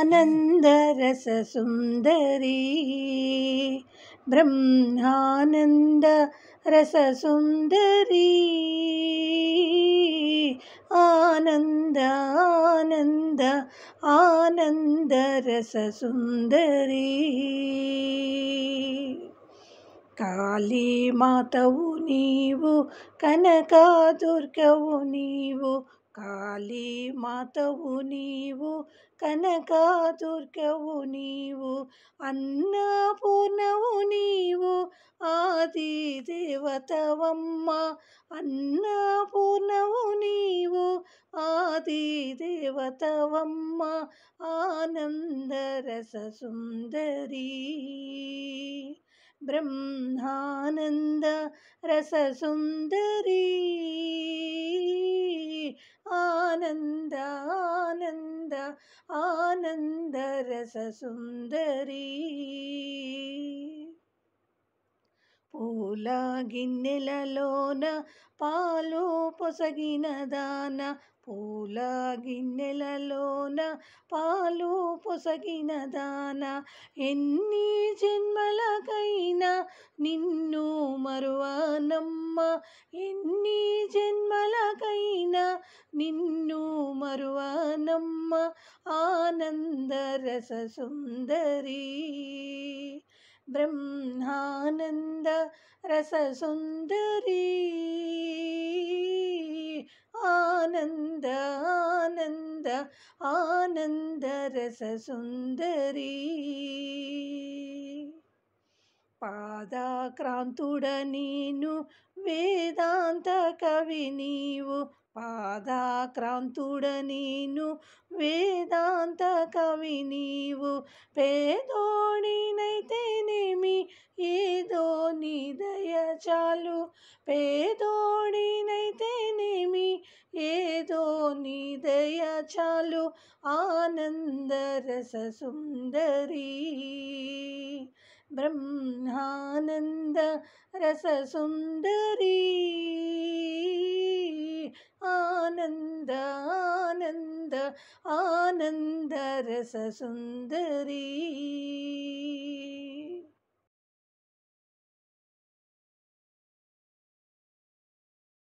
आनन्दरससुन्दरी ब्रह्मानन्दरससुन्दरी आनन्द आनन्द आनन्दरससुन्दरी कालीमातवु नीवु कनकादुर्गवु नीवु कालीमातवु नीवु कनकादुर्गवु नीवु अन्नपूर्णवु नीवु आदिदेवतवम्म अन्नपूर्णवु नीवु आदिदेवतवम्म आनन्दरससुन्दरी ब्रह्मानन्द रससुन्दरी आनन्द आनन्द आनन्दरससुन्दरी పూల గిన్నెలలోన పాలు పొసగిన దాన పూల గిన్నెలలోన పాలు పొసగిన దాన ఎన్ని జన్మలకైనా నిన్ను మరువనమ్మ ఎన్ని జన్మలకైనా నిన్ను మరువనమ్మ ఆనందరససుందరి ब्रह्मानन्द रससुन्दरी आनन्द आनन्द आनन्दरससुन्दरी पादाक्रान्तुड नीनु वेदान्त कवि नीवु पादाक्रान्तुड नीनु वेदान्त कवि नीवु పేదోడినైతేనేమి ఏదో నీ దయ చాలు పేదోడినైతేనేమి ఏదో నీ దయ చాలు ఆనందరససుందరి ब्रह्मानन्द रससुन्दरी आनन्द आनन्द आनन्दरससुन्दरी।